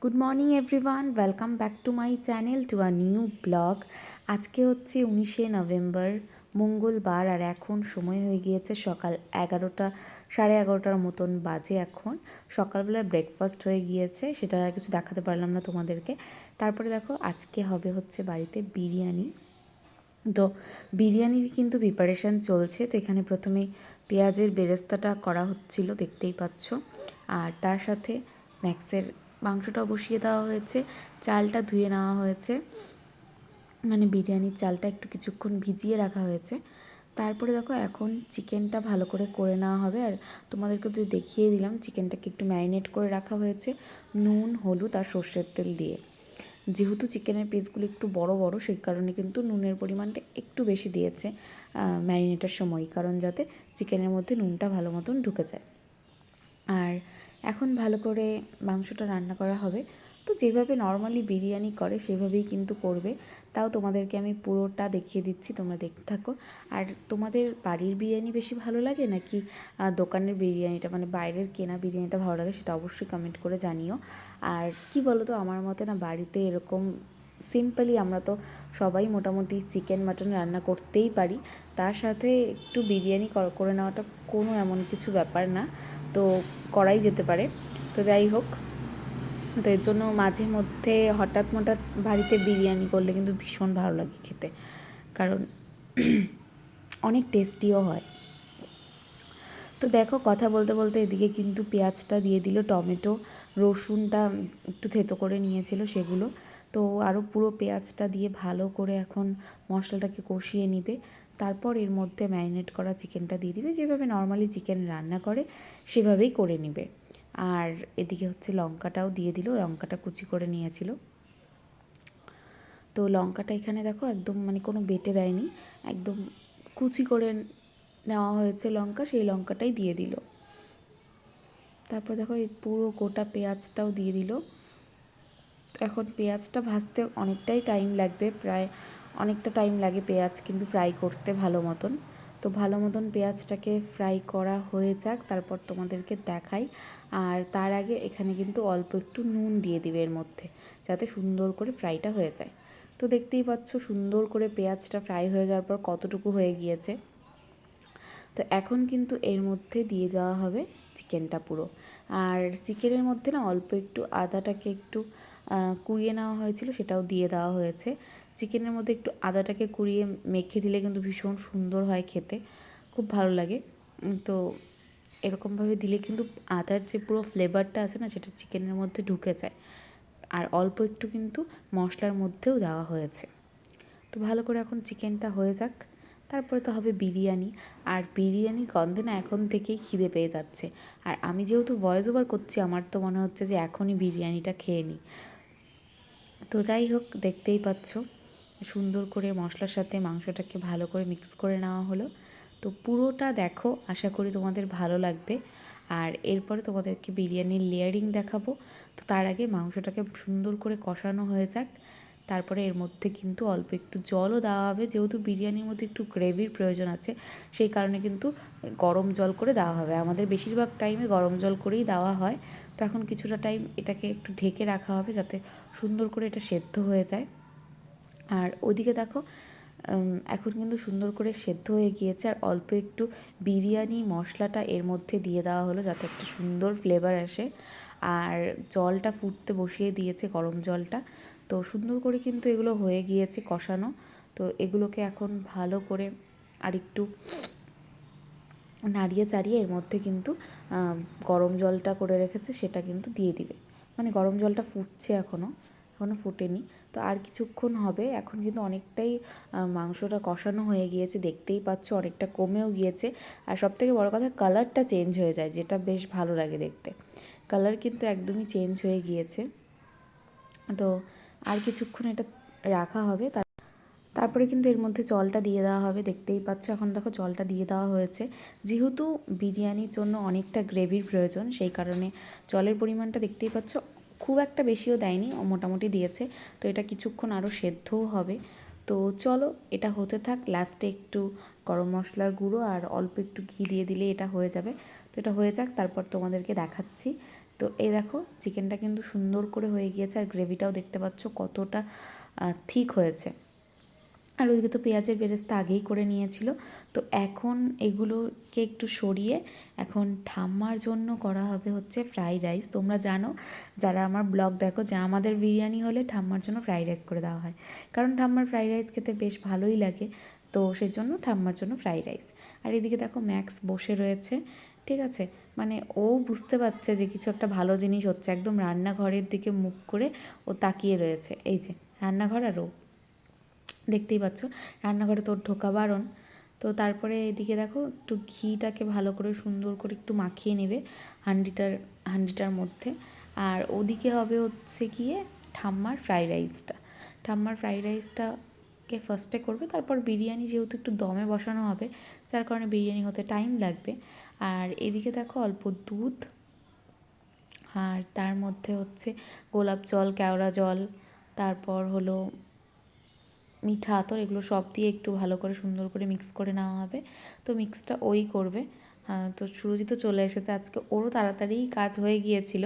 Good morning everyone, welcome back to my channel to a new blog. আজকে হচ্ছে 19শে November, মঙ্গলবার, আর এখন সময় হয়ে গিয়েছে সকাল 11টা, সাড়ে 11টার মতন বাজে। এখন সকালবেলা ব্রেকফাস্ট হয়ে গিয়েছে, সেটা আর কিছু দেখাতে পারলাম না তোমাদেরকে। তারপরে দেখো আজকে হবে হচ্ছে বাড়িতে বিরিয়ানি। তো বিরিয়ানির কিন্তু প্রিপারেশান চলছে। তো এখানে প্রথমে পেঁয়াজের বেরেস্তাটা করা হচ্ছিল, দেখতেই পাচ্ছ। আর তার সাথে ম্যাক্সের মাংসটাও বসিয়ে দেওয়া হয়েছে, চালটা ধুয়ে নেওয়া হয়েছে, মানে বিরিয়ানির চালটা একটু কিছুক্ষণ ভিজিয়ে রাখা হয়েছে। তারপরে দেখো এখন চিকেনটা ভালো করে করে নেওয়া হবে। আর তোমাদেরকে তো দেখিয়ে দিলাম, চিকেনটাকে একটু ম্যারিনেট করে রাখা হয়েছে নুন, হলুদ আর সর্ষের তেল দিয়ে। যেহেতু চিকেনের পিসগুলো একটু বড় বড়, সেই কারণে কিন্তু নুনের পরিমাণটা একটু বেশি দিয়েছে ম্যারিনেটের সময়, কারণ যাতে চিকেনের মধ্যে নুনটা ভালো মতন ঢুকে যায়। আর এখন ভালো করে মাংসটা রান্না করা হবে। তো যেভাবে নর্মালি বিরিয়ানি করে সেভাবেই কিন্তু করবে। তাও তোমাদেরকে আমি পুরোটা দেখিয়ে দিচ্ছি, তোমরা দেখতে থাকো। আর তোমাদের বাড়ির বিরিয়ানি বেশি ভালো লাগে নাকি দোকানের বিরিয়ানিটা, মানে বাইরের কেনা বিরিয়ানিটা ভালো লাগে, সেটা অবশ্যই কমেন্ট করে জানিও। আর কি বলো তো, আমার মতে না, বাড়িতে এরকম সিম্পলি আমরা তো সবাই মোটামুটি চিকেন মাটন রান্না করতেই পারি, তার সাথে একটু বিরিয়ানি করে নেওয়াটা কোনো এমন কিছু ব্যাপার না, তো করাই যেতে পারে। তো যাই হোক, তো এর জন্য মাঝে মধ্যে হঠাৎ বাড়িতে বিরিয়ানি করলে কিন্তু ভীষণ ভালো লাগে খেতে, কারণ অনেক টেস্টিও হয়। তো দেখো কথা বলতে বলতে এদিকে কিন্তু পেঁয়াজটা দিয়ে দিল, টমেটো, রসুনটা একটু থেতো করে নিয়েছিল সেগুলো। তো আরও পুরো পেঁয়াজটা দিয়ে ভালো করে এখন মশলাটাকে কষিয়ে নিবে। তারপর এর মধ্যে ম্যারিনেট করা চিকেনটা দিয়ে দিবে, যেভাবে নর্মালি চিকেন রান্না করে সেভাবেই করে নিবে। আর এদিকে হচ্ছে লঙ্কাটাও দিয়ে দিল, লঙ্কাটা কুচি করে নিয়েছিল। তো লঙ্কাটা এখানে দেখো একদম মানে কোনো বেটে দেয়নি, একদম কুচি করে নেওয়া হয়েছে লঙ্কা, সেই লঙ্কাটাই দিয়ে দিল। তারপর দেখো এই পুরো গোটা পেঁয়াজটাও দিয়ে দিল। এখন পেঁয়াজটা ভাজতে অনেকটাই টাইম লাগবে, প্রায় অনেকটা টাইম লাগে পেঁয়াজ কিন্তু ফ্রাই করতে ভালো মতন। তো ভালো মতন পেঁয়াজটাকে ফ্রাই করা হয়ে যাক, তারপর তোমাদেরকে দেখাই। আর তার আগে এখানে কিন্তু অল্প একটু নুন দিয়ে দিবে এর মধ্যে, যাতে সুন্দর করে ফ্রাইটা হয়ে যায়। তো দেখতেই পাচ্ছ সুন্দর করে পেঁয়াজটা ফ্রাই হয়ে যাওয়ার পর কতটুকু হয়ে গিয়েছে। তো এখন কিন্তু এর মধ্যে দিয়ে দেওয়া হবে চিকেনটা পুরো। আর চিকেনের মধ্যে না অল্প একটু আদাটাকে একটু কুড়িয়ে নেওয়া হয়েছিল, সেটাও দিয়ে দেওয়া হয়েছে। চিকেনের মধ্যে একটু আদাটাকে কুড়িয়ে মেখে দিলে কিন্তু ভীষণ সুন্দর হয় খেতে, খুব ভালো লাগে। তো এরকমভাবে দিলে কিন্তু আদার যে পুরো ফ্লেভারটা আছে না, সেটা চিকেনের মধ্যে ঢুকে যায়। আর অল্প একটু কিন্তু মশলার মধ্যেও দেওয়া হয়েছে। তো ভালো করে এখন চিকেনটা হয়ে যাক, তারপরে তো হবে বিরিয়ানি। আর বিরিয়ানির গন্ধে না এখন থেকেই খিদে পেয়ে যাচ্ছে। আর আমি যেহেতু ভয়েস ওভার করছি, আমার তো মনে হচ্ছে যে এখনই বিরিয়ানিটা খেয়ে নিই। তো যাই হোক, দেখতেই পাচ্ছ সুন্দর করে মশলার সাথে মাংসটাকে ভালো করে মিক্স করে নেওয়া হলো। তো পুরোটা দেখো, আশা করি তোমাদের ভালো লাগবে। আর এরপরে তোমাদেরকে বিরিয়ানির লেয়ারিং দেখাবো। তো তার আগে মাংসটাকে সুন্দর করে কষানো হয়ে যাক। তারপরে এর মধ্যে কিন্তু অল্প একটু জলও দেওয়া হবে, যেহেতু বিরিয়ানির মধ্যে একটু গ্রেভির প্রয়োজন আছে, সেই কারণে কিন্তু গরম জল করে দেওয়া হবে। আমাদের বেশিরভাগ টাইমে গরম জল করেই দেওয়া হয়। তো এখন কিছুটা টাইম এটাকে একটু ঢেকে রাখা হবে, যাতে সুন্দর করে এটা সেদ্ধ হয়ে যায়। আর ওইদিকে দেখো এখন কিন্তু সুন্দর করে সেদ্ধ হয়ে গিয়েছে। আর অল্প একটু বিরিয়ানি মশলাটা এর মধ্যে দিয়ে দেওয়া হলো, যাতে একটা সুন্দর ফ্লেভার আসে। আর জলটা ফুটতে বসিয়ে দিয়েছে, গরম জলটা। তো সুন্দর করে কিন্তু এগুলো হয়ে গিয়েছে কষানো। তো এগুলোকে এখন ভালো করে আরেকটু নাড়িয়ে চাড়িয়ে এর মধ্যে কিন্তু গরম জলটা করে রেখেছে সেটা কিন্তু দিয়ে দিবে। মানে গরম জলটা ফুটছে, এখনও ফুটেনি। তো আর কিছুক্ষণ হবে, এখন কিন্তু অনেকটাই মাংসটা কষানো হয়ে গিয়েছে, দেখতেই পাচ্ছ অনেকটা কমেও গিয়েছে। আর সবথেকে বড় কথা, কালারটা চেঞ্জ হয়ে যায়, যেটা বেশ ভালো লাগে দেখতে। কালার কিন্তু একদমই চেঞ্জ হয়ে গিয়েছে। তো আর কিছুক্ষণ এটা রাখা হবে, তারপরে কিন্তু এর মধ্যে জলটা দিয়ে দেওয়া হবে। দেখতেই পাচ্ছ এখন দেখো জলটা দিয়ে দেওয়া হয়েছে। যেহেতু বিরিয়ানির জন্য অনেকটা গ্রেভির প্রয়োজন, সেই কারণে জলের পরিমাণটা দেখতেই পাচ্ছ খুব একটা বেশিও দেয়নি, মোটামুটি দিয়েছে। তো এটা কিছুক্ষণ আরও সেদ্ধও হবে। তো চলো এটা হতে থাক, লাস্টে একটু গরম মশলার গুঁড়ো আর অল্প একটু ঘি দিয়ে দিলে এটা হয়ে যাবে। তো এটা হয়ে যাক, তারপর তোমাদেরকে দেখাচ্ছি। তো এই দেখো চিকেনটা কিন্তু সুন্দর করে হয়ে গিয়েছে, আর গ্রেভিটাও দেখতে পাচ্ছ কতটা ঠিক হয়েছে। আর ওইদিকে তো পেঁয়াজের বেরেস্তা আগেই করে নিয়েছিল। তো এখন এগুলোকে একটু সরিয়ে এখন ঠাম্মার জন্য করা হবে হচ্ছে ফ্রাইড রাইস। তোমরা জানো যারা আমার ব্লগ দেখো যে আমাদের বিরিয়ানি হলে ঠাম্মার জন্য ফ্রাইড রাইস করে দেওয়া হয়, কারণ ঠাম্মার ফ্রাইড রাইস খেতে বেশ ভালোই লাগে। তো সেজন্য ঠাম্মার জন্য ফ্রাইড রাইস। আর এদিকে দেখো ম্যাক্স বসে রয়েছে, ঠিক আছে, মানে ও বুঝতে পারছে যে কিছু একটা ভালো জিনিস হচ্ছে, একদম রান্নাঘরের দিকে মুখ করে ও তাকিয়ে রয়েছে। এই যে রান্নাঘর, আর ও দেখতেই পাচ্ছ রান্নাঘরে তোর ঢোকা বারণ। তো তারপরে এদিকে দেখো একটু ঘিটাকে ভালো করে সুন্দর করে একটু মাখিয়ে নেবে হাঁডিটার মধ্যে। আর ওদিকে হবে হচ্ছে গিয়ে ঠাম্মার ফ্রাইড রাইসটাকে ফার্স্টে করবে, তারপর বিরিয়ানি যেহেতু একটু দমে বসানো হবে যার কারণে বিরিয়ানি হতে টাইম লাগবে। আর এদিকে দেখো অল্প দুধ, আর তার মধ্যে হচ্ছে গোলাপ জল, কেওড়া জল, তারপর হলো মিঠা আতর, এগুলো সব দিয়ে একটু ভালো করে সুন্দর করে মিক্স করে নেওয়া হবে। তো মিক্সটা ওই করবে। তো সুরজি তো চলে এসেছে আজকে, ওরও তাড়াতাড়িই কাজ হয়ে গিয়েছিল,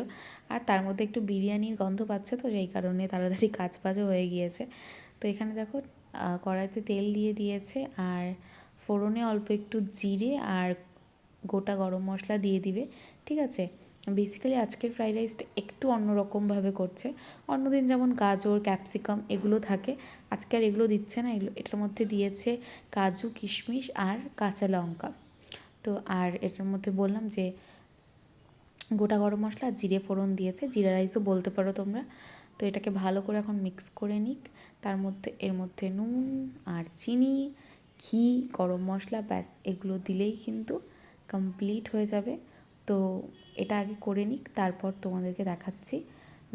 আর তার মধ্যে একটু বিরিয়ানির গন্ধ পাচ্ছে, তো সেই কারণে তাড়াতাড়ি কাজ বাজও হয়ে গিয়েছে। তো এখানে দেখো কড়াইতে তেল দিয়ে দিয়েছে, আর ফোড়নে অল্প একটু জিরে আর গোটা গরম মশলা দিয়ে দিবে, ঠিক আছে। বেসিক্যালি আজকের ফ্রাইড রাইসটা একটু অন্যরকমভাবে করছে। অন্যদিন যেমন গাজর, ক্যাপসিকাম এগুলো থাকে, আজকে আর এগুলো দিচ্ছে না। এটার মধ্যে দিয়েছে কাজু, কিশমিশ আর কাঁচা লঙ্কা। তো আর এটার মধ্যে বললাম যে গোটা গরম মশলা আর জিরে ফোড়ন দিয়েছে, জিরা রাইসও বলতে পারো তোমরা। তো এটাকে ভালো করে এখন মিক্স করে নিক। এর মধ্যে নুন আর চিনি, ঘি, গরম মশলা, ব্যাস এগুলো দিলেই কিন্তু কমপ্লিট হয়ে যাবে। তো এটা আগে করে নিক, তারপর তোমাদেরকে দেখাচ্ছি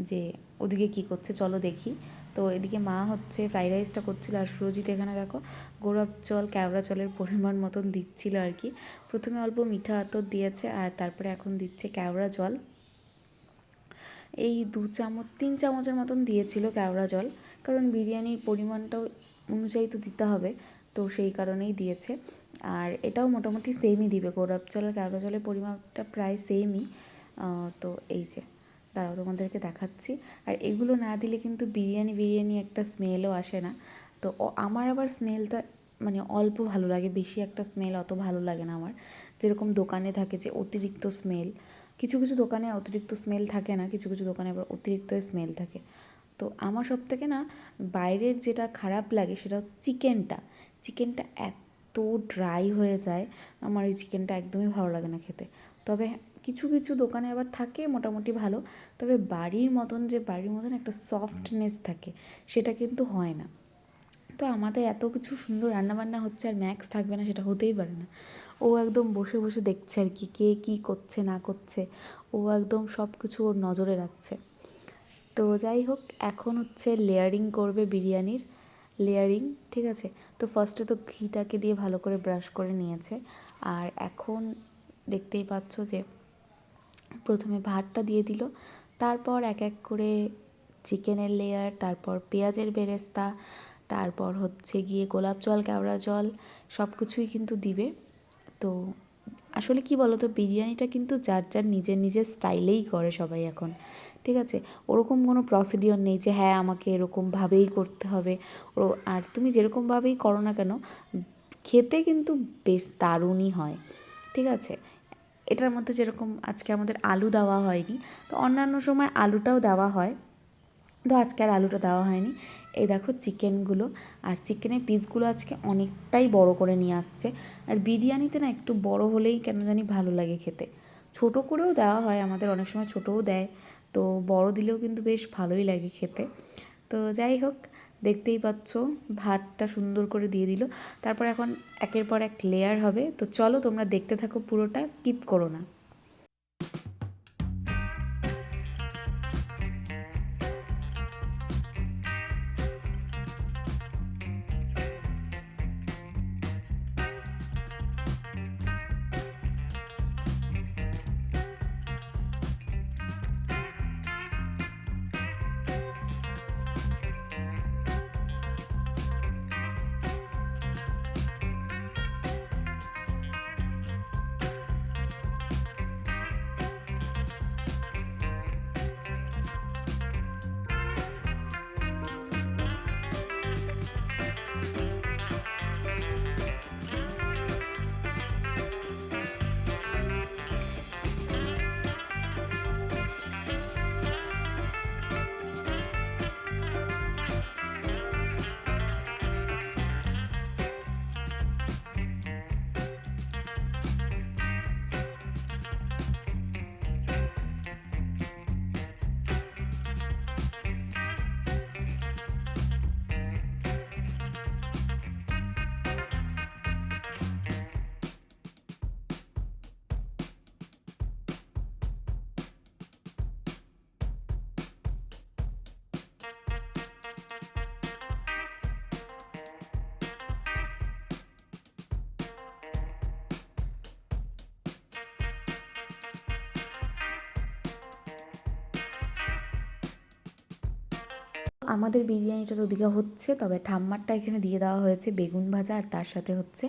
যে ওদিকে কী করছে, চলো দেখি। তো এদিকে মা হচ্ছে ফ্রাইড রাইসটা করছিল, আর সুরজিৎ এখানে দেখো গোলাপ জল, কেওড়া জলের পরিমাণ মতন দিচ্ছিল আর কি। প্রথমে অল্প মিঠা আতর দিয়েছে, আর তারপরে এখন দিচ্ছে কেওড়া জল। এই 3 চামচের মতন দিয়েছিল কেওড়া জল, কারণ বিরিয়ানির পরিমাণটাও অনুযায়ী তো দিতে হবে, তো সেই কারণেই দিয়েছে। আর এটাও মোটামুটি সেমই দিবে, গোলাপ জল আর কেওড়া জলের পরিমাণটা প্রায় সেমই। তো এই যে দাঁড়াও তোমাদেরকে দেখাচ্ছি। আর এগুলো না দিলে কিন্তু বিরিয়ানি একটা স্মেলও আসে না। তো আমার আবার স্মেলটা মানে অল্প ভালো লাগে, বেশি একটা স্মেল অত ভালো লাগে না আমার। যেরকম দোকানে থাকে যে অতিরিক্ত স্মেল, কিছু কিছু দোকানে অতিরিক্ত স্মেল থাকে না, কিছু কিছু দোকানে আবার অতিরিক্ত স্মেল থাকে। তো আমার সব থেকে না বাইরের যেটা খারাপ লাগে সেটা হচ্ছে চিকেনটা এত ড্রাই হয়ে যায়, আমার এই চিকেনটা একদমই ভালো লাগে না খেতে। তবে কিছু কিছু দোকানে আবার থাকে মোটামুটি ভালো, তবে বাড়ির মতন একটা সফটনেস থাকে সেটা কিন্তু হয় না। তো আমাদের এত কিছু সুন্দর রান্নাবান্না হচ্ছে আর ম্যাক্স থাকবে না, সেটা হতেই পারে না। ও একদম বসে বসে দেখছে আর কি, কে কী করছে না করছে, ও একদম সব কিছু ওর নজরে রাখছে। তো যাই হোক, এখন হচ্ছে লেয়ারিং করবে বিরিয়ানির, ঠিক আছে। তো ফার্স্টে তো ঘিটাকে দিয়ে ভালো করে ব্রাশ করে নিয়েছে, আর এখন দেখতেই পাচ্ছ যে প্রথমে ভাতটা দিয়ে দিল, তারপর এক এক করে চিকেনের লেয়ার, তারপর পেঁয়াজের বেরেস্তা, তারপর হচ্ছে গিয়ে গোলাপ জল, কেওড়া জল সব কিছুই কিন্তু দিবে। তো আসলে কি বলো তো, বিরিয়ানিটা কিন্তু যার নিজের স্টাইলেই করে সবাই এখন, ঠিক আছে। ওরকম কোনো প্রসিডিওর নেই যে হ্যাঁ আমাকে এরকমভাবেই করতে হবে। আর তুমি যেরকমভাবেই করো না কেন, খেতে কিন্তু বেশ দারুণই হয়, ঠিক আছে। এটার মধ্যে যেরকম আজকে আমাদের আলু দেওয়া হয়নি, তো অন্যান্য সময় আলুটাও দেওয়া হয়, তো আজকে আর আলুটা দেওয়া হয়নি। এই দেখো চিকেনগুলো, আর চিকেনের পিসগুলো আজকে অনেকটাই বড় করে নিয়ে আসছে। আর বিরিয়ানিতে না একটু বড় হলেই কেন জানি ভালো লাগে খেতে। ছোট করেও দেওয়া হয় আমাদের, অনেক সময় ছোটও দেয়, তো বড় দিলেও কিন্তু বেশ ভালোই লাগে খেতে। তো যাই হোক, দেখতেই পাচ্ছ ভাতটা সুন্দর করে দিয়ে দিল, তারপর এখন একের পর এক লেয়ার হবে। তো চলো তোমরা দেখতে থাকো, পুরোটা স্কিপ করো না। আমাদের বিরিয়ানিটা তো ওদিকে হচ্ছে, তবে ঠাম্মারটা এখানে দিয়ে দেওয়া হয়েছে বেগুন ভাজা আর তার সাথে হচ্ছে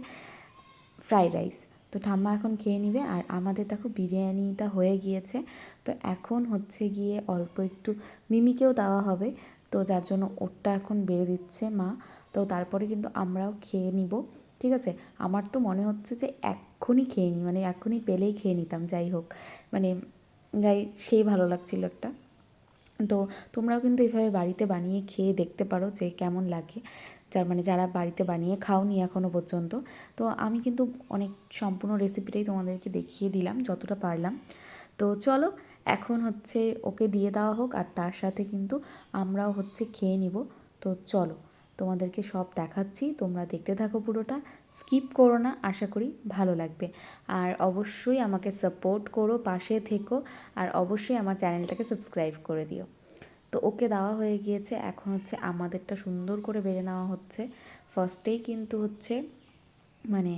ফ্রাইড রাইস। তো ঠাম্মা এখন খেয়ে নিবে। আর আমাদের দেখো বিরিয়ানিটা হয়ে গিয়েছে। তো এখন হচ্ছে গিয়ে অল্প একটু মিমিকেও দেওয়া হবে, তো যার জন্য ওরটা এখন বেড়ে দিচ্ছে মা। তো তারপরে কিন্তু আমরাও খেয়ে নিব, ঠিক আছে। আমার তো মনে হচ্ছে যে এক্ষুনি খেয়ে নিই, মানে এক্ষুনি পেলেই খেয়ে নিতাম, যাই হোক, মানে সেই ভালো লাগছিল একটা। তো তোমরাও কিন্তু এইভাবে বাড়িতে বানিয়ে খেয়ে দেখতে পারো যে কেমন লাগে, যারা বাড়িতে বানিয়ে খাওনি এখনও পর্যন্ত। তো আমি কিন্তু অনেক সম্পূর্ণ রেসিপিটাই তোমাদেরকে দেখিয়ে দিলাম যতটা পারলাম। তো চলো এখন হচ্ছে ওকে দিয়ে দেওয়া হোক, আর তার সাথে কিন্তু আমরাও হচ্ছে খেয়ে নিব। তো চলো তোমাদেরকে সব দেখাচ্ছি, তোমরা দেখতে থাকো পুরোটা, স্কিপ করো না, আশা করি ভালো লাগবে। আর অবশ্যই আমাকে সাপোর্ট করো, পাশে থেকো, আর অবশ্যই আমার চ্যানেলটাকে সাবস্ক্রাইব করে দিও। তো ওকে দেওয়া হয়ে গিয়েছে, এখন হচ্ছে আমাদেরটা সুন্দর করে বেড়ে নেওয়া হচ্ছে। ফার্স্টেই কিন্তু হচ্ছে মানে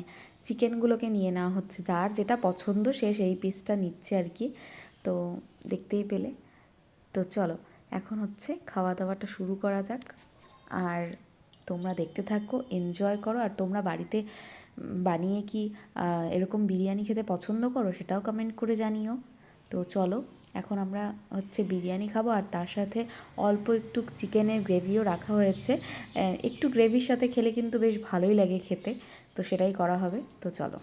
চিকেনগুলোকে নিয়ে নেওয়া হচ্ছে, যার যেটা পছন্দ সে সেই পিসটা নিচ্ছে আর কি। তো দেখতেই পেলে। তো চলো এখন হচ্ছে খাওয়া দাওয়াটা শুরু করা যাক, আর তোমরা দেখতে থাকো, এনজয় করো। আর তোমরা বাড়িতে বানিয়ে কি এরকম বিরিয়ানি খেতে পছন্দ করো সেটাও কমেন্ট করে জানিও। তো চলো এখন আমরা হচ্ছে বিরিয়ানি খাবো, আর তার সাথে অল্প একটু চিকেনের গ্রেভিও রাখা হয়েছে। একটু গ্রেভির সাথে খেলে কিন্তু বেশ ভালোই লাগে খেতে, তো সেটাই করা হবে। তো চলো।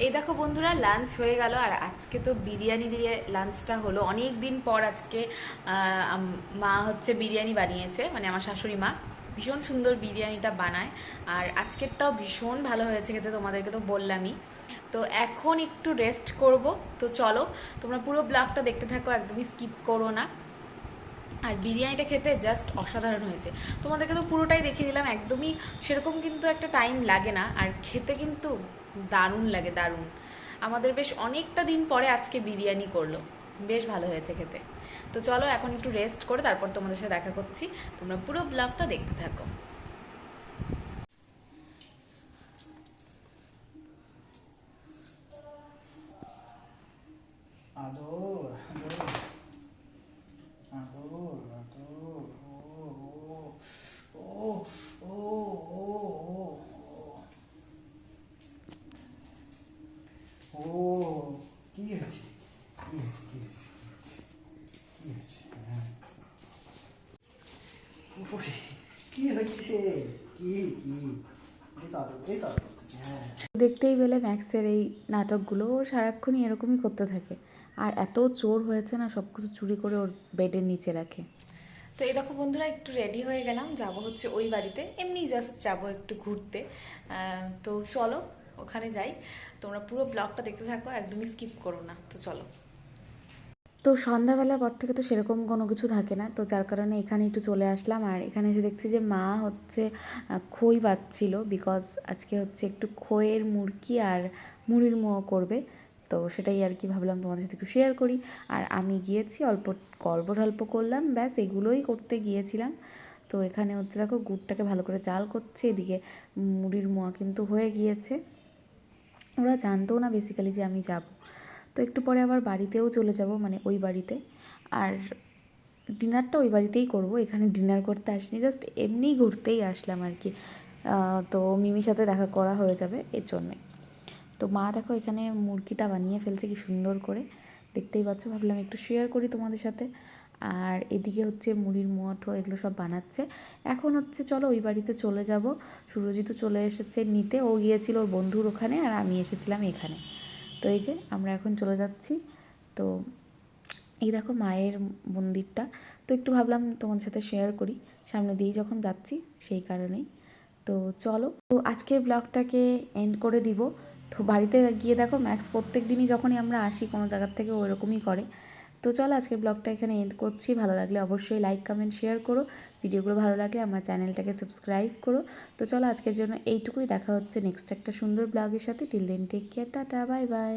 এই দেখো বন্ধুরা, লাঞ্চ হয়ে গেল, আর আজকে তো বিরিয়ানি দিয়ে লাঞ্চটা হলো। অনেক দিন পর আজকে মা হচ্ছে বিরিয়ানি বানিয়েছে, মানে আমার শাশুড়ি মা ভীষণ সুন্দর বিরিয়ানিটা বানায়, আর আজকেরটাও ভীষণ ভালো হয়েছে খেতে, তোমাদেরকে তো বললামই। তো এখন একটু রেস্ট করব। তো চলো তোমরা পুরো ব্লগটা দেখতে থাকো, একদমই স্কিপ করো না। আর বিরিয়ানিটা খেতে জাস্ট অসাধারণ হয়েছে, তোমাদেরকে তো পুরোটাই দেখিয়ে দিলাম, একদমই সেরকম কিন্তু একটা টাইম লাগে না, আর খেতে কিন্তু দারুণ লাগে, দারুণ। আমাদের বেশ অনেকটা দিন পরে আজকে বিরিয়ানি করলো, বেশ ভালো হয়েছে খেতে। তো চলো এখন একটু রেস্ট করে তারপর তোমাদের সাথে দেখা করছি, তোমরা পুরো ব্লগটা দেখতে থাকো। আদর আদর আদর আদর ও ও ও ও ও ও কি হয়েছে কি হয়েছে কি হয়েছে কি হয়েছে হ্যাঁ ওরে কি হচ্ছে কি কি এই তো আদর করতেছে হ্যাঁ। দেখতেই পেলে ম্যাক্সের এই নাটকগুলো, ও সারাক্ষণই এরকমই করতে থাকে, আর এত চোর হয়েছে না, সব কিছু চুরি করে ওর বেডের নিচে রাখে। তো এই দেখো বন্ধুরা, একটু রেডি হয়ে গেলাম, যাব হচ্ছে ওই বাড়িতে, এমনি জাস্ট যাব একটু ঘুরতে। তো চলো ওখানে যাই, তোমরা পুরো ব্লগটা দেখতে থাকো, একদমই স্কিপ করো না। তো চলো। তো সন্ধ্যাবেলার পর থেকে তো সেরকম কোনো কিছু থাকে না, তো যার কারণে এখানে একটু চলে আসলাম। আর এখানে এসে দেখছি যে মা হচ্ছে খই বাচ্ছিল, বিকজ আজকে হচ্ছে একটু খইয়ের মুরকি আর মুড়ির মোয়া করবে। তো সেটাই আর কি ভাবলাম তোমাদের সাথে একটু শেয়ার করি। আর আমি গিয়েছি অল্প গল্প করলাম, ব্যাস এগুলোই করতে গিয়েছিলাম। তো এখানে হচ্ছে দেখো গুড়টাকে ভালো করে জাল করছে, এদিকে মুড়ির মোয়া কিন্তু হয়ে গিয়েছে। ওরা জানতেও না বেসিক্যালি যে আমি যাব। তো একটু পরে আবার বাড়িতেও চলে যাব, মানে ওই বাড়িতে। আর ডিনারটা ওই বাড়িতেই করব, এখানে ডিনার করতে আসিনি, জাস্ট এমনিই ঘুরতেই আসলাম আর কি। তো মিমির সাথে দেখা করা হয়ে যাবে এর জন্যে। তো মা দেখো এখানে মুরগিটা বানিয়ে ফেলছে কি সুন্দর করে। দেখতেই পাচ্ছ, ভাবলাম একটু শেয়ার করি তোমাদের সাথে। আর এদিকে হচ্ছে মুড়ির মোয়াঠো এগুলো সব বানাচ্ছে। এখন হচ্ছে চলো ওই বাড়িতে চলে যাব। সুরজিৎও চলে এসেছে নিতে, ও গিয়েছিল ওর বন্ধুর ওখানে আর আমি এসেছিলাম এখানে। তো এই যে আমরা এখন চলে যাচ্ছি। তো এই দেখো মায়ের মন্দিরটা, তো একটু ভাবলাম তোমাদের সাথে শেয়ার করি, সামনে দিয়েই যখন যাচ্ছি সেই কারণেই। তো চলো, তো আজকের ব্লগটাকে এন্ড করে দিব। তো বাড়িতে গিয়ে দেখো ম্যাক্স প্রত্যেক দিনই যখনই আমরা আসি কোনো জায়গার থেকে ওইরকমই করে। তো চলো আজকের ব্লগটা এখানে এন্ড করছি। ভালো লাগলে অবশ্যই লাইক কমেন্ট শেয়ার করো, ভিডিওগুলো ভালো লাগলে আমার চ্যানেলটাকে সাবস্ক্রাইব করো। তো চলো আজকের জন্য এইটুকুই, দেখা হচ্ছে নেক্সট একটা সুন্দর ব্লগের সাথে। Till then take care, tata, bye by.